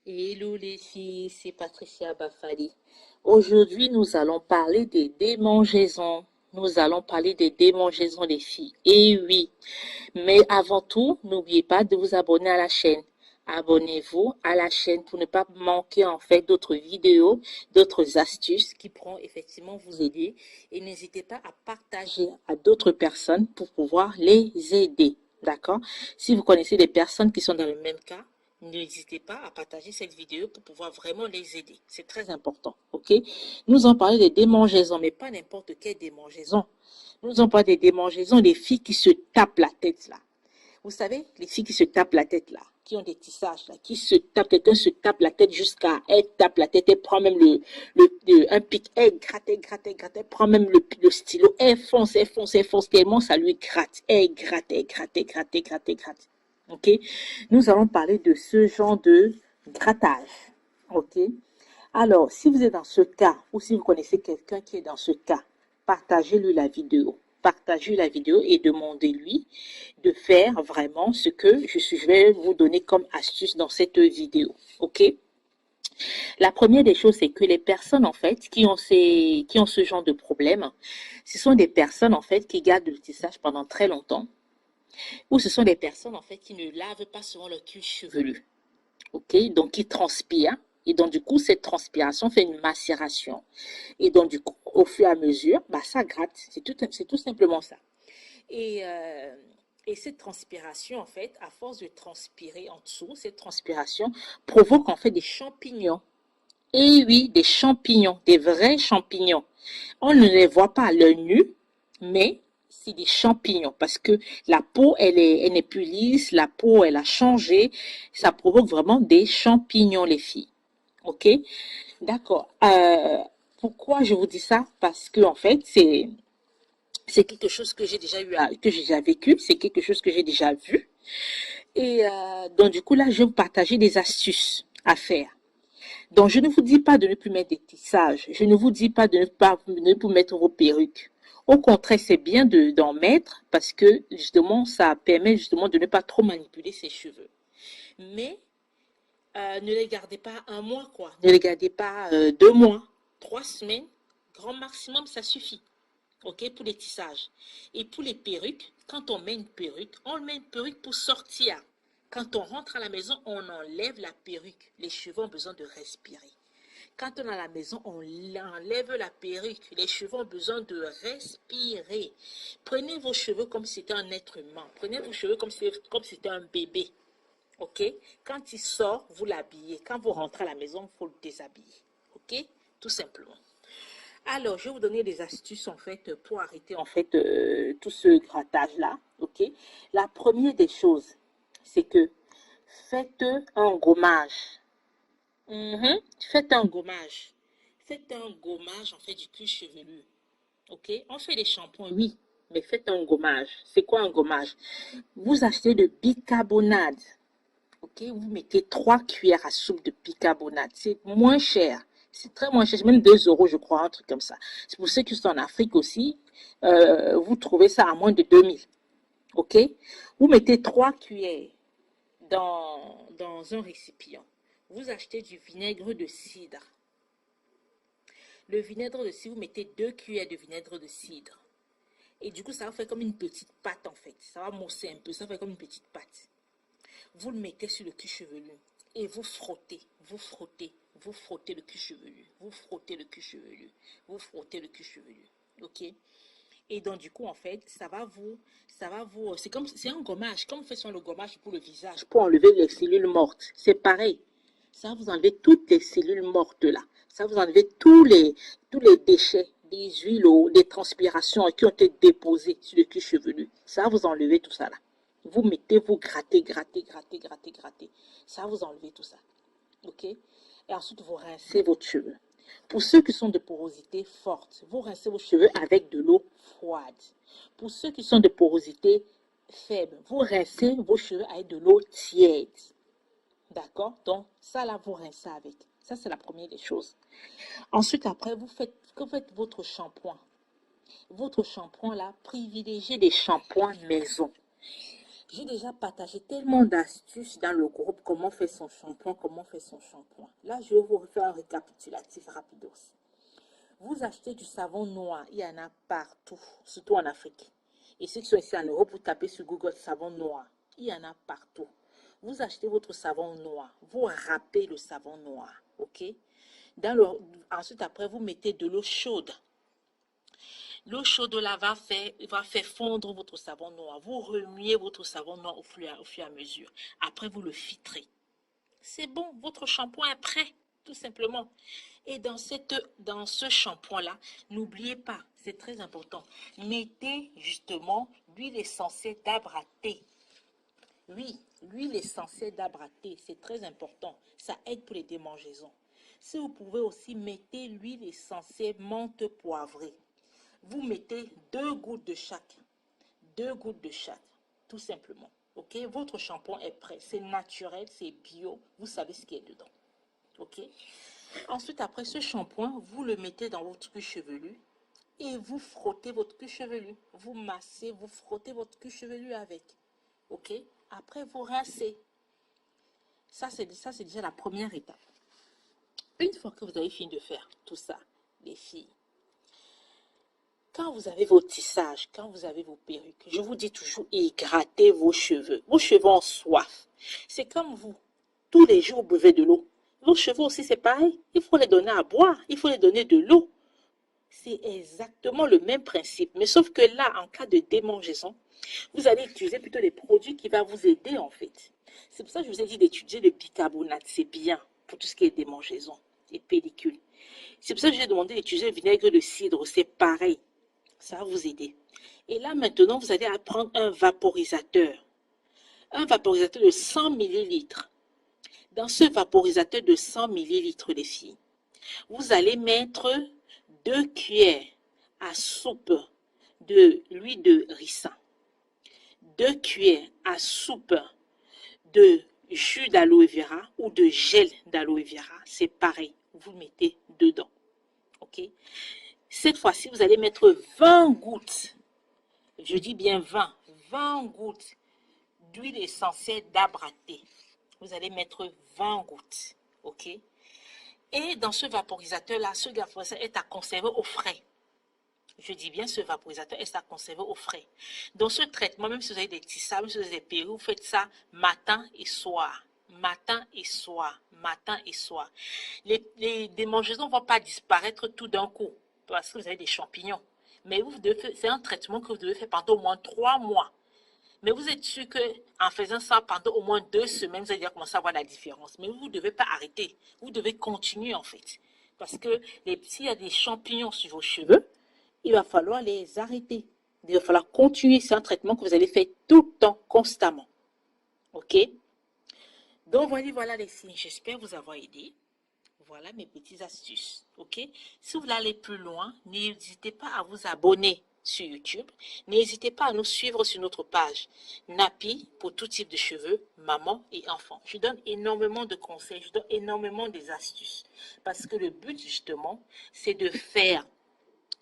Hello les filles, c'est Patricia Bafali. Aujourd'hui, nous allons parler des démangeaisons. Nous allons parler des démangeaisons les filles. Et oui, mais avant tout, n'oubliez pas de vous abonner à la chaîne. Abonnez-vous à la chaîne pour ne pas manquer en fait d'autres vidéos, d'autres astuces qui pourront effectivement vous aider. Et n'hésitez pas à partager à d'autres personnes pour pouvoir les aider. D'accord? Si vous connaissez des personnes qui sont dans le même cas, n'hésitez pas à partager cette vidéo pour pouvoir vraiment les aider. C'est très important, ok? Nous allons parler des démangeaisons, mais pas n'importe quelle démangeaison. Nous allons parler des démangeaisons des filles qui se tapent la tête là. Vous savez, les filles qui se tapent la tête là, qui ont des tissages là, qui se tapent, quelqu'un se tape la tête jusqu'à, elle tape la tête, elle prend même un pic, elle gratte, elle gratte, elle gratte, elle prend même le stylo, elle fonce, elle fonce, elle fonce, tellement ça lui gratte, elle gratte, elle gratte, elle gratte, elle gratte, elle gratte. Ok? Nous allons parler de ce genre de grattage. Ok? Alors, si vous êtes dans ce cas, ou si vous connaissez quelqu'un qui est dans ce cas, partagez-lui la vidéo. Partagez la vidéo et demandez-lui de faire vraiment ce que je vais vous donner comme astuce dans cette vidéo. OK? La première des choses, c'est que les personnes, en fait, qui ont ce genre de problème, ce sont des personnes, en fait, qui gardent le tissage pendant très longtemps, ou ce sont des personnes, en fait, qui ne lavent pas souvent leur cuir chevelu. OK? Donc, qui transpirent. Et donc, du coup, cette transpiration fait une macération. Et donc, du coup, au fur et à mesure, bah, ça gratte. C'est tout simplement ça. Et, euh, et cette transpiration, en fait, à force de transpirer en dessous, cette transpiration provoque en fait des champignons. Et oui, des champignons, des vrais champignons. On ne les voit pas à l'œil nu, mais c'est des champignons parce que la peau, elle n'est plus lisse, la peau, elle a changé. Ça provoque vraiment des champignons, les filles. OK? D'accord. Pourquoi je vous dis ça? Parce que, en fait, c'est quelque chose que j'ai déjà que j'ai déjà vécu, c'est quelque chose que j'ai déjà vu. Et donc, du coup, là, je vais vous partager des astuces à faire. Donc, je ne vous dis pas de ne plus mettre des tissages. Je ne vous dis pas de ne plus mettre vos perruques. Au contraire, c'est bien d'en mettre parce que, justement, ça permet justement de ne pas trop manipuler ses cheveux. Mais ne les gardez pas un mois, quoi. Ne les gardez pas 2 mois, 3 semaines. Grand maximum, ça suffit. OK, pour les tissages. Et pour les perruques, quand on met une perruque, on met une perruque pour sortir. Quand on rentre à la maison, on enlève la perruque. Les cheveux ont besoin de respirer. Quand on est à la maison, on enlève la perruque. Les cheveux ont besoin de respirer. Prenez vos cheveux comme si c'était un être humain. Prenez vos cheveux comme si c'était un bébé. OK? Quand il sort, vous l'habillez. Quand vous rentrez à la maison, il faut le déshabiller. OK? Tout simplement. Alors, je vais vous donner des astuces en fait pour arrêter en fait tout ce grattage-là. OK? La première des choses, c'est que faites un gommage. Mhm. Faites un gommage. Faites un gommage en fait du cuir chevelu. OK? On fait des shampoings, oui, mais faites un gommage. C'est quoi un gommage? Vous achetez de bicarbonate. OK? Vous mettez 3 cuillères à soupe de bicarbonate. C'est moins cher. C'est très moins cher. C'est même 2 euros, je crois, un truc comme ça. C'est pour ceux qui sont en Afrique aussi. Vous trouvez ça à moins de 2000. OK? Vous mettez 3 cuillères dans un récipient. Vous achetez du vinaigre de cidre. Le vinaigre de cidre, vous mettez 2 cuillères de vinaigre de cidre. Et du coup, ça va faire comme une petite pâte en fait. Ça va mousser un peu. Ça va faire comme une petite pâte. Vous le mettez sur le cuir chevelu et vous frottez, vous frottez, vous frottez le cuir chevelu, vous frottez le cuir chevelu, vous frottez le cuir chevelu. OK? Et donc, du coup, en fait, c'est un gommage. Comme on fait sur le gommage pour le visage, pour enlever les cellules mortes. C'est pareil. Ça va vous enlever toutes les cellules mortes là. Ça va vous enlever tous les déchets, des huiles, des transpirations qui ont été déposées sur le cuir chevelu. Ça va vous enlever tout ça là. Vous mettez, vous grattez, grattez, grattez, grattez, grattez. Ça va vous enlever tout ça. OK? Et ensuite, vous rincez votre cheveux. Pour ceux qui sont de porosité forte, vous rincez vos cheveux avec de l'eau froide. Pour ceux qui sont de porosité faible, vous rincez vos cheveux avec de l'eau tiède. D'accord? Donc, ça là, vous rincez avec. Ça, c'est la première des choses. Ensuite, après, vous faites votre shampoing. Votre shampoing là, privilégiez des shampoings maison. J'ai déjà partagé tellement d'astuces dans le groupe, comment faire son shampoing, comment faire son shampoing. Là, je vais vous refaire un récapitulatif rapide aussi. Vous achetez du savon noir, il y en a partout, surtout en Afrique. Et ceux qui sont ici en Europe, vous tapez sur Google savon noir, il y en a partout. Vous achetez votre savon noir, vous râpez le savon noir, ok? Ensuite, après, vous mettez de l'eau chaude. L'eau chaude là va faire fondre votre savon noir. Vous remuez votre savon noir au fur et à mesure. Après, vous le filtrez. C'est bon, votre shampoing est prêt, tout simplement. Et dans ce shampoing-là, n'oubliez pas, c'est très important, mettez justement l'huile essentielle d'arbre à thé. Oui, l'huile essentielle d'arbre à thé, c'est très important. Ça aide pour les démangeaisons. Si vous pouvez aussi, mettez l'huile essentielle menthe poivrée. Vous mettez 2 gouttes de chaque. 2 gouttes de chaque, tout simplement. Ok, votre shampoing est prêt. C'est naturel, c'est bio. Vous savez ce qui est dedans. Ok. Ensuite, après ce shampoing, vous le mettez dans votre cuir chevelu et vous frottez votre cuir chevelu. Vous massez, vous frottez votre cuir chevelu avec. Ok. Après, vous rincez. Ça, c'est déjà la première étape. Une fois que vous avez fini de faire tout ça, les filles, quand vous avez vos tissages, quand vous avez vos perruques, je vous dis toujours, hydratez vos cheveux. Vos cheveux ont soif. C'est comme vous. Tous les jours, vous buvez de l'eau. Vos cheveux aussi, c'est pareil. Il faut les donner à boire. Il faut les donner de l'eau. C'est exactement le même principe. Mais sauf que là, en cas de démangeaison, vous allez utiliser plutôt des produits qui vont vous aider, en fait. C'est pour ça que je vous ai dit d'étudier le bicarbonate. C'est bien pour tout ce qui est démangeaison et pellicule. C'est pour ça que j'ai demandé d'utiliser le vinaigre de cidre. C'est pareil. Ça va vous aider. Et là, maintenant, vous allez prendre un vaporisateur. Un vaporisateur de 100 millilitres. Dans ce vaporisateur de 100 millilitres, les filles, vous allez mettre 2 cuillères à soupe de l'huile de ricin. 2 cuillères à soupe de jus d'aloe vera ou de gel d'aloe vera. C'est pareil. Vous le mettez dedans. OK? Cette fois-ci, vous allez mettre 20 gouttes. Je dis bien 20 gouttes d'huile essentielle d'arbre à thé. Vous allez mettre 20 gouttes. OK? Et dans ce vaporisateur-là, ce vaporisateur est à conserver au frais. Je dis bien, ce vaporisateur est à conserver au frais. Dans ce traitement, même si vous avez des tissages, même si vous avez des perruques, vous faites ça matin et soir. Matin et soir. Matin et soir. Les démangeaisons ne vont pas disparaître tout d'un coup parce que vous avez des champignons. Mais c'est un traitement que vous devez faire pendant au moins 3 mois. Mais vous êtes sûr qu'en faisant ça pendant au moins 2 semaines, vous allez déjà commencer à voir la différence. Mais vous ne devez pas arrêter. Vous devez continuer en fait. Parce que s'il y a des champignons sur vos cheveux, il va falloir les arrêter. Il va falloir continuer. C'est un traitement que vous allez faire tout le temps, constamment. OK? Donc voilà les filles. J'espère vous avoir aidé. Voilà mes petites astuces. OK? Si vous voulez aller plus loin, n'hésitez pas à vous abonner sur YouTube. N'hésitez pas à nous suivre sur notre page Nappy pour tout type de cheveux, maman et enfant. Je donne énormément de conseils, je donne énormément des astuces. Parce que le but justement, c'est de faire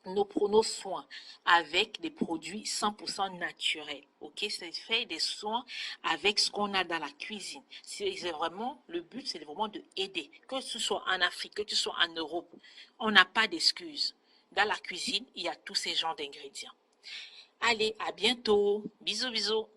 nos soins avec des produits 100% naturels. Ok, c'est faire des soins avec ce qu'on a dans la cuisine. C'est vraiment, le but, c'est vraiment de aider. Que ce soit en Afrique, que ce soit en Europe, on n'a pas d'excuses. Dans la cuisine, il y a tous ces genres d'ingrédients. Allez, à bientôt. Bisous, bisous.